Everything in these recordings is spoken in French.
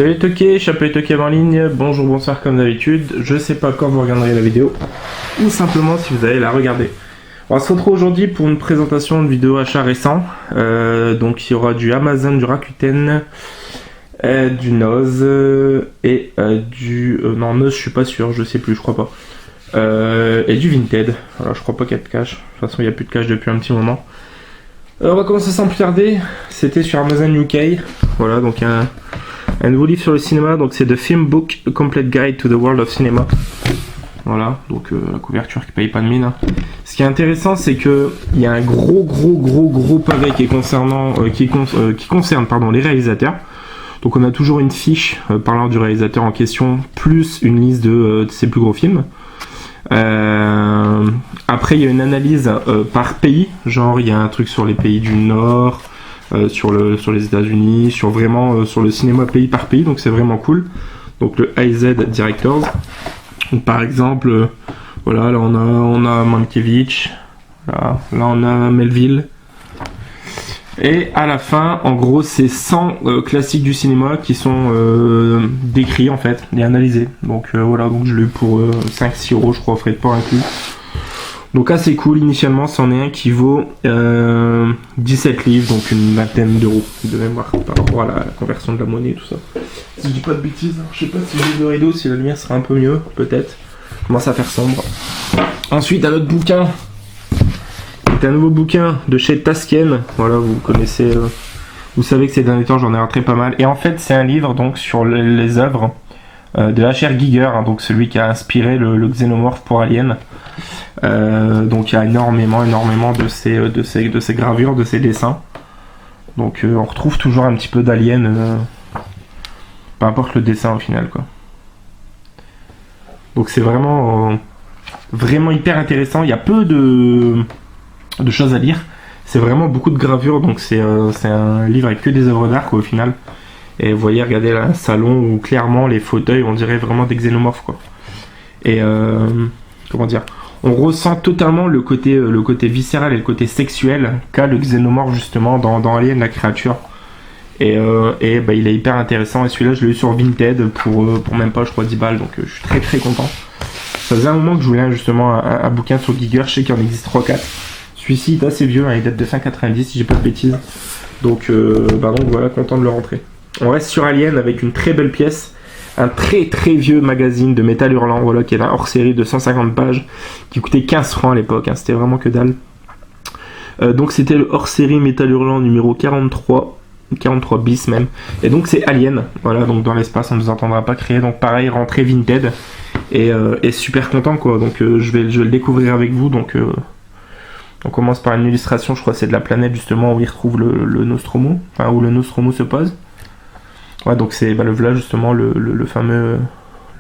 Salut Toké, Chapelet Toké en ligne, bonjour, bonsoir comme d'habitude, je sais pas quand vous regarderez la vidéo, ou simplement si vous allez la regarder. On va se retrouver aujourd'hui pour une présentation de vidéo achat récent, donc il y aura du Amazon, du Rakuten, du Noz, et non Noz je suis pas sûr, je sais plus, je crois pas, et du Vinted, voilà je crois pas qu'il y a de cash, de toute façon il n'y a plus de cash depuis un petit moment. On va commencer sans plus tarder, c'était sur Amazon UK, voilà donc il y a un nouveau livre sur le cinéma, donc c'est The Film Book, A Complete Guide to the World of Cinema. Voilà, donc la couverture qui paye pas de mine. Hein. Ce qui est intéressant, c'est que il y a un gros pavé qui est qui concerne les réalisateurs. Donc on a toujours une fiche parlant du réalisateur en question, plus une liste de ses plus gros films. Après il y a une analyse par pays, genre il y a un truc sur les pays du Nord, sur les États-Unis, sur le cinéma pays par pays, donc c'est vraiment cool. Donc le AZ Directors. Donc, par exemple, voilà, là on a Mankiewicz, là on a Melville. Et à la fin, en gros, c'est 100 classiques du cinéma qui sont décrits en fait et analysés. Donc voilà, donc je l'ai eu pour 5-6 euros, je crois, frais de port inclus. Donc assez cool, initialement c'en est un qui vaut 17 livres, donc une vingtaine d'euros de mémoire par rapport à la conversion de la monnaie et tout ça. Si je dis pas de bêtises, je sais pas si j'ai de rideau, si la lumière sera un peu mieux, peut-être. Commence à faire sombre. Ensuite un autre bouquin, c'est un nouveau bouquin de chez Tasken, voilà vous connaissez, vous savez que ces derniers temps j'en ai rentré pas mal. Et en fait c'est un livre donc sur les œuvres de H.R. Giger, hein, donc celui qui a inspiré le xénomorphe pour Alien. Donc il y a énormément de ces gravures, de ces dessins. Donc on retrouve toujours un petit peu d'Alien, peu importe le dessin au final quoi. Donc c'est vraiment hyper intéressant. Il y a peu de choses à lire. C'est vraiment beaucoup de gravures, donc c'est un livre avec que des œuvres d'art quoi, au final. Et vous voyez, regardez là, un salon où clairement les fauteuils on dirait vraiment des xénomorphes quoi. Et comment dire, on ressent totalement le côté viscéral et le côté sexuel qu'a le xénomorphe justement dans Alien la créature. Et il est hyper intéressant, et celui-là je l'ai eu sur Vinted pour même pas je crois 10 balles, donc je suis très content. Ça faisait un moment que je voulais justement un bouquin sur Giger, je sais qu'il en existe 3-4. Celui-ci est assez vieux, hein, il date de fin 90 si j'ai pas de bêtises. Donc voilà, content de le rentrer. On reste sur Alien avec une très belle pièce. Un très vieux magazine de Métal Hurlant, voilà, qui est un hors-série de 150 pages, qui coûtait 15 francs à l'époque, hein, c'était vraiment que dalle. Donc c'était le hors-série Métal Hurlant numéro 43 bis même, et donc c'est Alien, voilà, donc dans l'espace on ne nous entendra pas crier, donc pareil, rentrée Vinted, et super content quoi, donc je vais le découvrir avec vous, donc on commence par une illustration, je crois que c'est de la planète justement où il retrouve le Nostromo, enfin où le Nostromo se pose. Ouais, donc c'est le voilà justement le fameux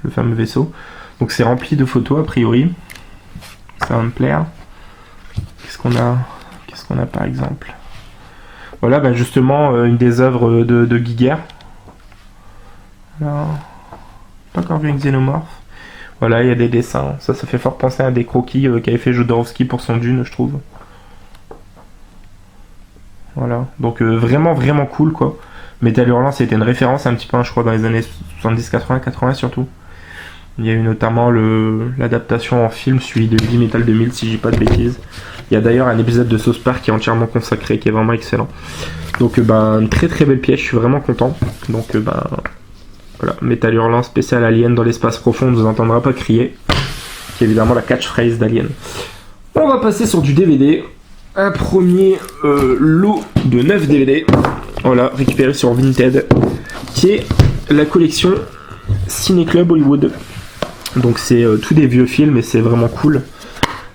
vaisseau. Donc c'est rempli de photos a priori. Ça va me plaire. Qu'est-ce qu'on a par exemple? Voilà, justement une des œuvres de Giger. Alors, pas encore vu un xénomorphe. Voilà, il y a des dessins. Ça fait fort penser à des croquis qu'avait fait Jodorowsky pour son Dune, je trouve. Voilà, donc vraiment cool quoi. Métal Hurlant c'était une référence un petit peu, je crois, dans les années 70, 80 surtout. Il y a eu notamment l'adaptation en film suivi de Heavy Metal 2000 si j'ai pas de bêtises. Il y a d'ailleurs un épisode de South Park qui est entièrement consacré, qui est vraiment excellent. Donc une très belle pièce, je suis vraiment content. Donc voilà, Métal Hurlant spécial Alien dans l'espace profond, on ne vous entendra pas crier. Qui est évidemment la catchphrase d'Alien. On va passer sur du DVD. Un premier lot de 9 DVD. Voilà, récupéré sur Vinted, qui est la collection Ciné Club Hollywood. Donc c'est tous des vieux films et c'est vraiment cool,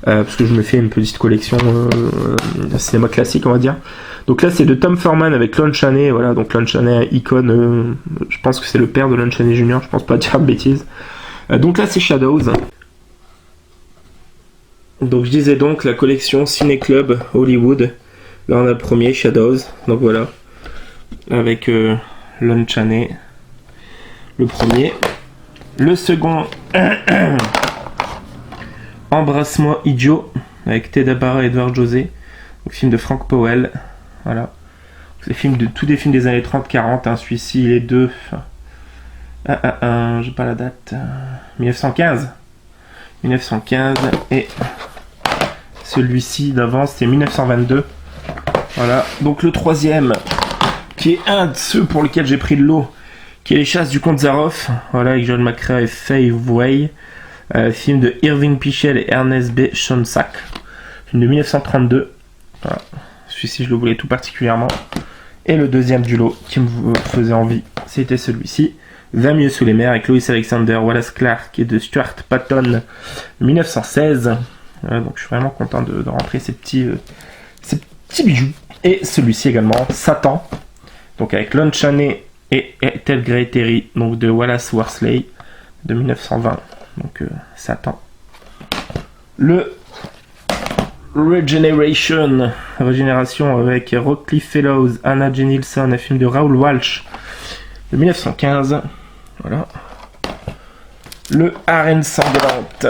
parce que je me fais une petite collection de cinéma classique on va dire. Donc là c'est de Tom Foreman avec Lon Chaney, voilà, donc Lon Chaney icône, je pense que c'est le père de Lon Chaney Jr., je pense pas dire de bêtises. Donc là c'est Shadows. Donc je disais donc la collection Ciné Club Hollywood. Là on a le premier Shadows, donc voilà. Avec Lon Chaney, le premier. Le second, Embrasse-moi idiot, avec Ted Barra et Edward José, donc film de Frank Powell, voilà. Tous des films des années 30-40, hein. Celui-ci il est de J'ai pas la date. 1915. 1915 et celui-ci d'avant c'était 1922. Voilà, donc le troisième qui est un de ceux pour lesquels j'ai pris de l'eau, qui est Les Chasses du Comte Zaroff, voilà, avec John McCrea et Fay Wray, film de Irving Pichel et Ernest B. Schoensack, film de 1932. Voilà. Celui-ci je le voulais tout particulièrement. Et le deuxième du lot qui me faisait envie, c'était celui-ci, 20 mieux sous les mers, avec Lois Alexander, Wallace Clark et de Stuart Patton, 1916. Voilà, donc je suis vraiment content de rentrer ces petits bijoux. Et celui-ci également, Satan, donc avec Lon Chaney et Ted Gray Terry, donc de Wallace Worsley, de 1920. Donc Satan. Le Régénération avec Rockcliffe Fellows, Anna J. Nilsson, un film de Raoul Walsh de 1915. Voilà. Le Harem sanglante.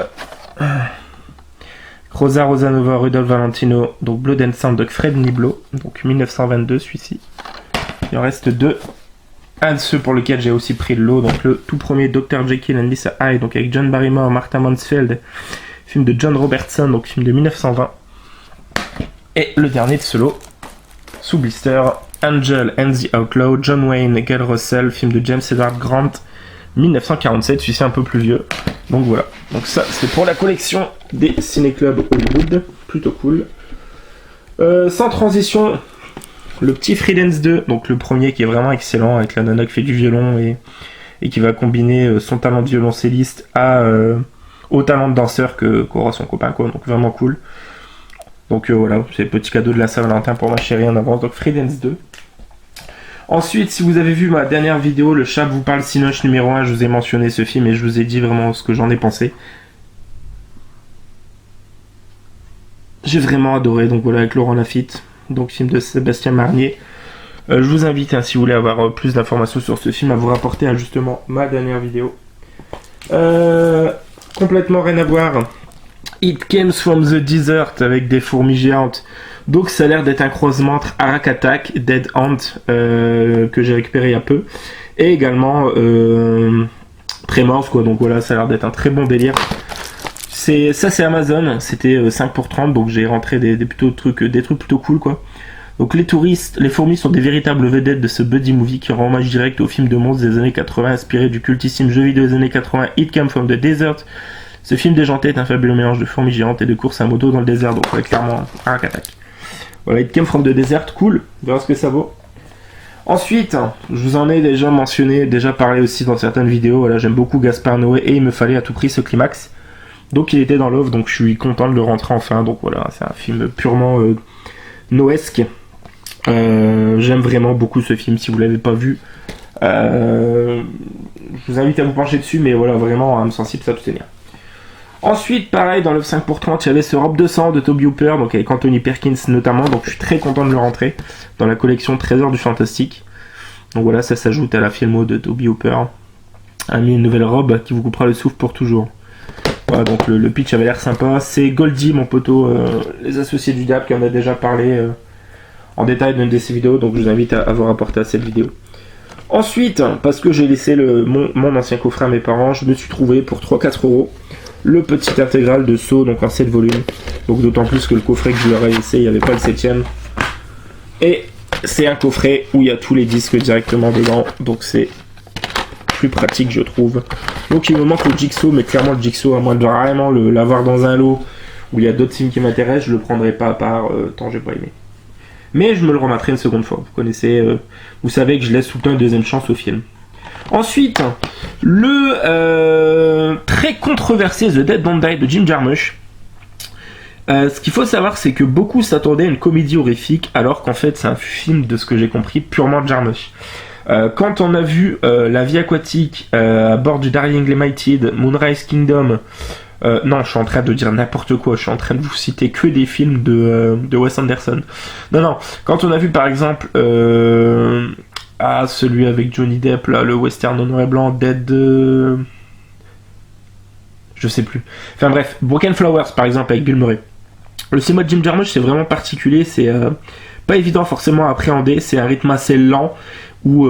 Rosa Rosanova, Rudolph Valentino, donc Blood and Sand de Fred Niblo, donc 1922 celui-ci. Il en reste deux. Un de ceux pour lesquels j'ai aussi pris de l'eau, donc le tout premier Dr. Jekyll and Lisa Hyde, donc avec John Barrymore, Martha Mansfield, film de John Robertson, donc film de 1920. Et le dernier de ce lot, sous blister, Angel and the Outlaw, John Wayne et Gail Russell, film de James Edward Grant, 1947, celui-ci un peu plus vieux. Donc voilà, donc ça c'est pour la collection des ciné-clubs Hollywood, plutôt cool. Sans transition, le petit Freelance 2, donc le premier qui est vraiment excellent, avec la nana qui fait du violon et qui va combiner son talent de violoncelliste au talent de danseur qu'aura son copain, quoi, donc vraiment cool. Donc voilà, c'est le petit cadeau de la Saint-Valentin pour ma chérie en avance, donc Freelance 2. Ensuite, si vous avez vu ma dernière vidéo, Le Chat vous parle Cinoche numéro 1, je vous ai mentionné ce film et je vous ai dit vraiment ce que j'en ai pensé. J'ai vraiment adoré, donc voilà, avec Laurent Lafitte, donc film de Sébastien Marnier. Je vous invite, hein, si vous voulez avoir plus d'informations sur ce film, à vous rapporter à justement ma dernière vidéo. Complètement rien à voir. It Came from the Desert avec des fourmis géantes. Donc ça a l'air d'être un croisement entre Arak Attack, Dead Ant, que j'ai récupéré il y a peu, et également Premorph, quoi. Donc voilà, ça a l'air d'être un très bon délire. C'est Amazon, c'était 5 pour 30, donc j'ai rentré des trucs plutôt cool, quoi. Donc les fourmis sont des véritables vedettes de ce buddy movie qui rend hommage direct au film de monstres des années 80 inspiré du cultissime jeu vidéo des années 80 It Came from the Desert. Ce film déjanté est un fabuleux mélange de fourmis géantes et de courses à moto dans le désert, donc ouais, clairement Arak Attack. Voilà, It Came from the Desert, cool, on verra ce que ça vaut. Ensuite, je vous en ai déjà mentionné, déjà parlé aussi dans certaines vidéos, voilà, j'aime beaucoup Gaspard Noé et il me fallait à tout prix ce climax. Donc il était dans l'offre, donc je suis content de le rentrer enfin, donc voilà, c'est un film purement noesque. J'aime vraiment beaucoup ce film, si vous l'avez pas vu. Je vous invite à vous pencher dessus, mais voilà, vraiment, âme sensible, ça tout est bien. Ensuite, pareil, dans le 5 pour 30, il y avait ce Robe 200 de Toby Hooper, donc avec Anthony Perkins notamment, donc je suis très content de le rentrer dans la collection Trésors du Fantastique. Donc voilà, ça s'ajoute à la filmo de Toby Hooper. A mis une nouvelle robe qui vous coupera le souffle pour toujours. Voilà, donc le pitch avait l'air sympa. C'est Goldie, mon poteau, les associés du DAP, qui en a déjà parlé en détail dans une de ses vidéos, donc je vous invite à vous rapporter à cette vidéo. Ensuite, parce que j'ai laissé mon ancien coffret à mes parents, je me suis trouvé pour 3-4 euros le petit intégral de Saw, donc en 7 volumes. Donc d'autant plus que le coffret que je leur ai laissé, il n'y avait pas le 7ème. Et c'est un coffret où il y a tous les disques directement dedans, donc c'est plus pratique, je trouve. Donc il me manque le Jigsaw, mais clairement le Jigsaw, à moins de vraiment l'avoir dans un lot où il y a d'autres films qui m'intéressent, je le prendrai pas à part tant j'ai pas aimé. Mais je me le remettrai une seconde fois. Vous connaissez, vous savez que je laisse tout le temps une deuxième chance au film. Ensuite, le très controversé The Dead Don't Die de Jim Jarmusch. Ce qu'il faut savoir, c'est que beaucoup s'attendaient à une comédie horrifique, alors qu'en fait c'est un film, de ce que j'ai compris, purement Jarmusch. Quand on a vu La vie aquatique à bord du Darling Limited, Moonrise Kingdom, non, je suis en train de dire n'importe quoi, je suis en train de vous citer que des films de Wes Anderson. Non, quand on a vu par exemple celui avec Johnny Depp, là, le western en noir et blanc, Dead... je sais plus. Enfin bref, Broken Flowers par exemple avec Bill Murray. Le cinéma de Jim Jarmusch c'est vraiment particulier, c'est pas évident forcément à appréhender, c'est un rythme assez lent, où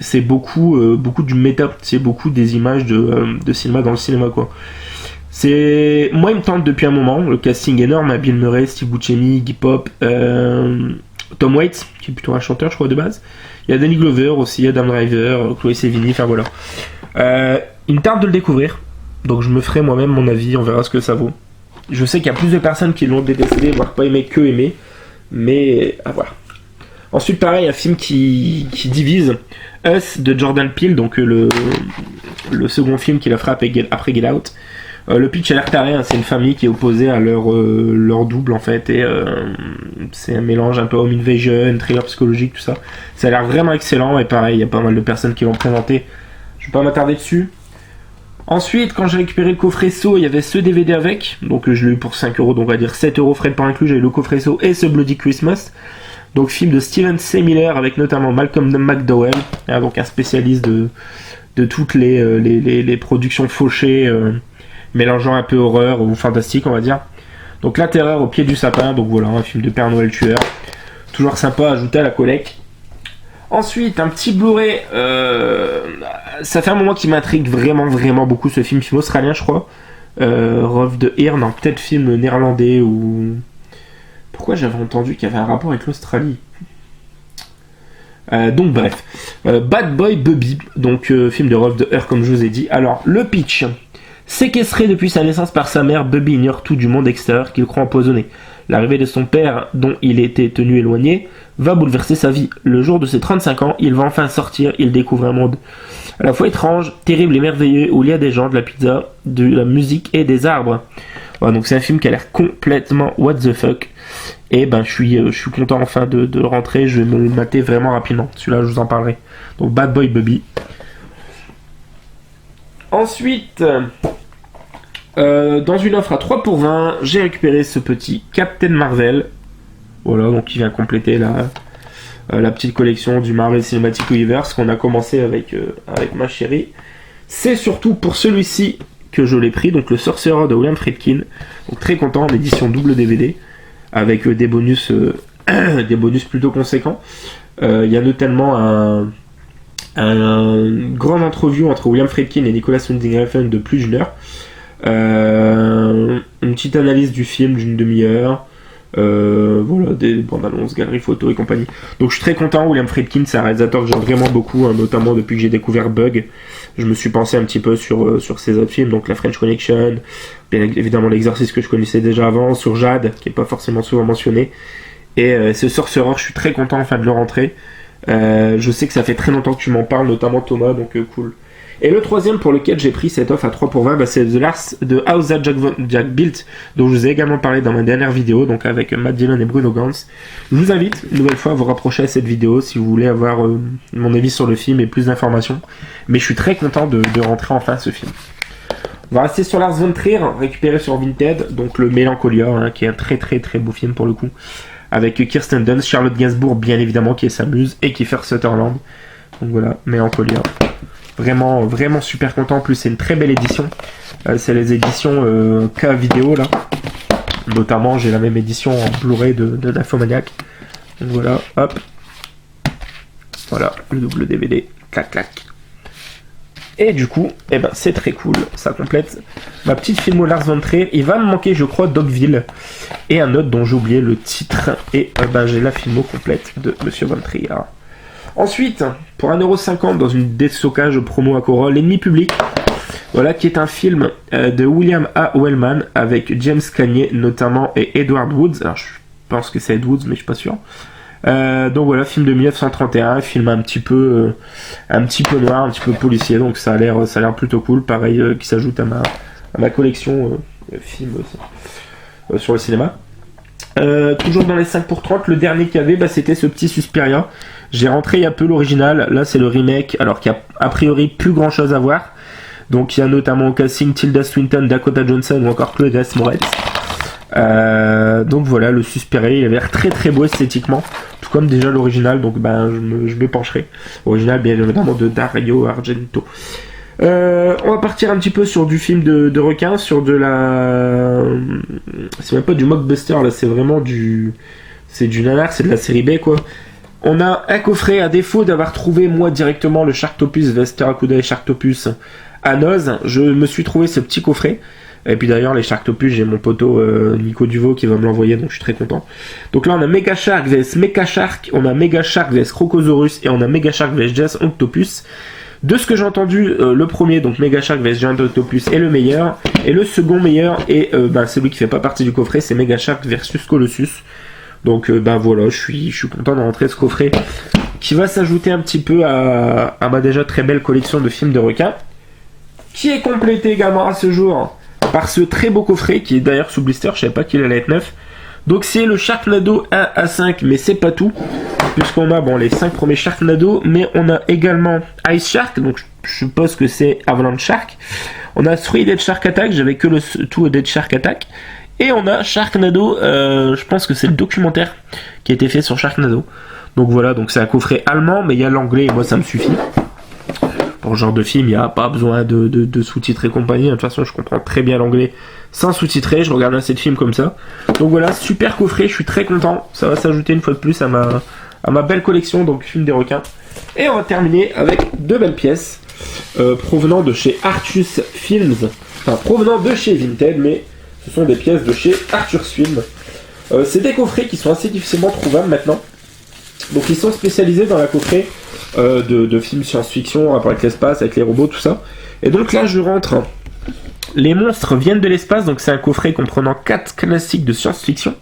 c'est beaucoup du méta, c'est beaucoup des images de cinéma dans le cinéma, quoi. Moi, il me tente depuis un moment. Le casting énorme, Bill Murray, Steve Buscemi, Iggy Pop, Tom Waits, qui est plutôt un chanteur, je crois, de base. Il y a Danny Glover aussi, Adam Driver, Chloé Sevigny, enfin voilà. Il me tarde de le découvrir, donc je me ferai moi-même mon avis, on verra ce que ça vaut. Je sais qu'il y a plus de personnes qui l'ont détesté, voire pas aimé que aimé, mais à voir. Ensuite, pareil, un film qui divise, Us de Jordan Peele, donc le second film qu'il a fait après Get Out. Le pitch a l'air taré, hein, c'est une famille qui est opposée à leur double en fait, et c'est un mélange un peu home invasion, thriller psychologique, tout ça. Ça a l'air vraiment excellent, et pareil, il y a pas mal de personnes qui l'ont présenté. Je vais pas m'attarder dessus. Ensuite, quand j'ai récupéré le coffret SO, il y avait ce DVD avec, donc je l'ai eu pour 5€, donc on va dire 7€, frais de port inclus, j'ai eu le coffret SO et ce Bloody Christmas. Donc film de Steven C. Miller avec notamment Malcolm McDowell, hein, donc un spécialiste de toutes les productions fauchées, mélangeant un peu horreur ou fantastique, on va dire. Donc La Terreur au pied du sapin, donc voilà, un film de Père Noël tueur. Toujours sympa à ajouter à la collecte. Ensuite, un petit Blu-ray, ça fait un moment qu'il m'intrigue vraiment beaucoup, ce film australien, je crois. Rove de Ear, non, peut-être film néerlandais ou... Pourquoi j'avais entendu qu'il y avait un rapport avec l'Australie? Donc bref, Bad Boy Bubby, donc film de Rove de Ear, comme je vous ai dit. Alors, le pitch... Séquestré depuis sa naissance par sa mère, Bubby ignore tout du monde extérieur qu'il croit empoisonné. L'arrivée de son père, dont il était tenu éloigné, va bouleverser sa vie. Le jour de ses 35 ans, il va enfin sortir, il découvre un monde à la fois étrange, terrible et merveilleux, où il y a des gens, de la pizza, de la musique et des arbres. Voilà, donc c'est un film qui a l'air complètement what the fuck. Et ben je suis content enfin de rentrer, je vais me le mater vraiment rapidement. Celui-là, je vous en parlerai. Donc Bad Boy Bubby. Ensuite, dans une offre à 3 pour 20, j'ai récupéré ce petit Captain Marvel. Voilà, donc il vient compléter la petite collection du Marvel Cinematic Universe qu'on a commencé avec ma chérie. C'est surtout pour celui-ci que je l'ai pris, donc le Sorcerer de William Friedkin. Donc très content, en édition double DVD, avec des bonus plutôt conséquents. Il y a notamment une grande entrevue entre William Friedkin et Nicholas Winding Refn de plus d'une heure. Une petite analyse du film d'une demi-heure. Voilà, des bandes annonces, galeries photos et compagnie. Donc je suis très content. William Friedkin, c'est un réalisateur que j'aime vraiment beaucoup, hein, notamment depuis que j'ai découvert Bug. Je me suis pensé un petit peu sur ses autres films, donc la French Connection, bien évidemment l'Exorciste que je connaissais déjà avant, sur Jade, qui est pas forcément souvent mentionné, et ce Sorcerer, je suis très content enfin de le rentrer. Je sais que ça fait très longtemps que tu m'en parles, notamment Thomas, donc cool. Et le troisième pour lequel j'ai pris cette offre à 3 pour 20, c'est The House That Jack Built, dont je vous ai également parlé dans ma dernière vidéo, donc avec Matt Dillon et Bruno Gantz. Je vous invite une nouvelle fois à vous rapprocher à cette vidéo si vous voulez avoir mon avis sur le film et plus d'informations. Mais je suis très content de rentrer enfin ce film. On va rester sur Lars von Trier, récupéré sur Vinted, donc le Mélancolia, hein, qui est un très beau film pour le coup, avec Kirsten Dunst, Charlotte Gainsbourg bien évidemment qui s'amuse, et Kiefer Sutherland. Donc voilà, Mélancolia. Vraiment super content. En plus, c'est une très belle édition. C'est les éditions K vidéo là. Notamment, j'ai la même édition en Blu-ray de Nymphomaniac. Donc voilà, hop. Voilà, le double DVD. Clac. Et du coup, c'est très cool. Ça complète ma petite filmo Lars von Trier. Il va me manquer, je crois, Dogville. Et un autre dont j'ai oublié le titre. Et j'ai la filmo complète de Monsieur von Trier. Ensuite, pour 1,50€ dans une déstockage promo à Cora, L'ennemi public, voilà, qui est un film de William A. Wellman avec James Cagney notamment et Edward Woods. Alors je pense que c'est Ed Woods, mais je suis pas sûr. Donc voilà, film de 1931, film un petit peu noir, un petit peu policier, donc ça a l'air plutôt cool. Pareil, qui s'ajoute à ma collection films sur le cinéma. Toujours dans les 5 pour 30, le dernier qu'il y avait, c'était ce petit Suspiria. J'ai rentré il y a peu l'original, là c'est le remake, alors qu'il y a a priori plus grand chose à voir. Donc il y a notamment au casting Tilda Swinton, Dakota Johnson ou encore Chloé Grace Moretz. Donc voilà, le Suspiria, il avait l'air très beau esthétiquement, tout comme déjà l'original, donc je me pencherai. Original bien évidemment de Dario Argento. On va partir un petit peu sur du film de requin, sur de la... C'est même pas du mockbuster là, c'est vraiment du C'est du nanar, c'est de la série B quoi. On a un coffret, à défaut d'avoir trouvé moi directement le Sharktopus Vesteracuda et Sharktopus à Noz, je me suis trouvé ce petit coffret. Et puis d'ailleurs les Sharktopus, j'ai mon poteau Nico Duveau qui va me l'envoyer, donc je suis très content. Donc là on a Mega Shark vs Mecha Shark, on a Mega Shark vs Crocosaurus et on a Mega Shark vs Giant Octopus. De ce que j'ai entendu, le premier, donc Mega Shark vs Giant Octopus est le meilleur. Et le second meilleur est celui qui fait pas partie du coffret, c'est Mega Shark versus Colossus. Donc voilà, je suis content de rentrer ce coffret qui va s'ajouter un petit peu à ma déjà très belle collection de films de requins, qui est complété également à ce jour par ce très beau coffret qui est d'ailleurs sous blister, je savais pas qu'il allait être neuf. Donc c'est le Sharknado 1 à 5, mais c'est pas tout, puisqu'on a les 5 premiers Sharknado, mais on a également Ice Shark, donc je suppose que c'est Avalanche Shark. On a 3 Dead Shark Attack, j'avais que le 2 Dead Shark Attack. Et on a Sharknado, je pense que c'est le documentaire qui a été fait sur Sharknado. Donc voilà, donc c'est un coffret allemand, mais il y a l'anglais et moi ça me suffit. Pour ce genre de film, il n'y a pas besoin de sous-titres et compagnie. De toute façon, je comprends très bien l'anglais sans sous-titrer. Je regarde assez de films comme ça. Donc voilà, super coffret, je suis très content. Ça va s'ajouter une fois de plus à ma belle collection, donc films des requins. Et on va terminer avec 2 belles pièces provenant de chez Artus Films. Enfin, provenant de chez Vinted, mais ce sont des pièces de chez Artus Films. C'est des coffrets qui sont assez difficilement trouvables maintenant. Donc ils sont spécialisés dans la coffret de films science-fiction, rapport avec l'espace, avec les robots, tout ça. Et donc là je rentre Les monstres viennent de l'espace, donc c'est un coffret comprenant 4 classiques de science-fiction.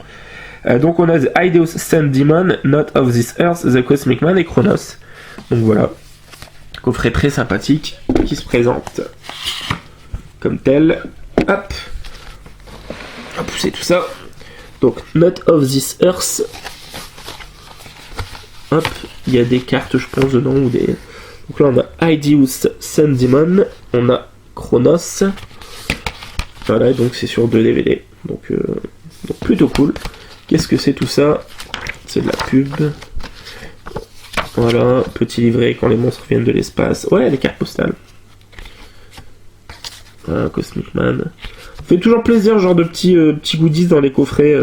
Donc on a The Ideos Sand Demon, Not of This Earth, The Cosmic Man et Chronos. Donc voilà, coffret très sympathique qui se présente comme tel. Hop, on va pousser tout ça. Donc Not of This Earth. Hop, il y a des cartes, je pense, dedans. Ou des... Donc là, on a Ideos Sand Demon, on a Chronos. Voilà, donc c'est sur 2 DVD. Donc plutôt cool. Qu'est-ce que c'est tout ça? C'est de la pub. Voilà, petit livret quand les monstres viennent de l'espace. Ouais, les cartes postales. Voilà, Cosmic Man. Ça fait toujours plaisir, genre de petits goodies dans les coffrets.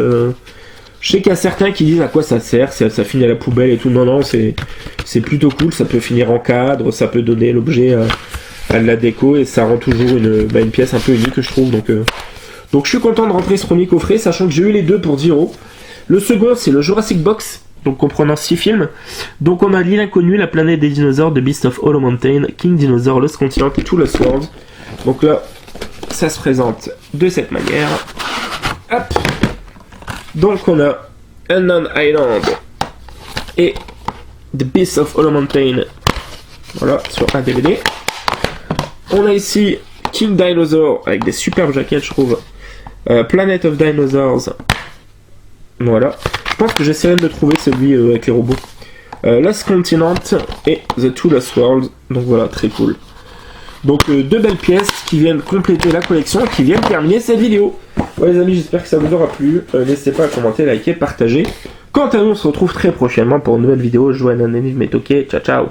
Je sais qu'il y a certains qui disent à quoi ça sert, ça finit à la poubelle et tout. Non, c'est plutôt cool. Ça peut finir en cadre, ça peut donner l'objet à de la déco et ça rend toujours une pièce un peu unique, je trouve. Donc je suis content de rentrer ce premier coffret, sachant que j'ai eu les deux pour 10 €. Le second, c'est le Jurassic Box, donc comprenant 6 films. Donc on a L'île inconnue, La planète des dinosaures, The Beast of Hollow Mountain, King Dinosaur, Lost Continent et To Lost World. Donc là, ça se présente de cette manière. Hop. Donc on a Unknown Island et The Beast of Hollow Mountain. Voilà, sur un DVD. On a ici King Dinosaur avec des superbes jaquettes, je trouve. Planet of Dinosaurs. Voilà. Je pense que j'essaierai de trouver celui avec les robots. Lost Continent et The To Lost World. Donc voilà, très cool. Donc 2 belles pièces qui viennent compléter la collection, qui viennent terminer cette vidéo. Ouais les amis, j'espère que ça vous aura plu. N'hésitez pas à commenter, liker, partager. Quant à nous, on se retrouve très prochainement pour une nouvelle vidéo. Jouez à un ennemi, mais ok, ciao ciao.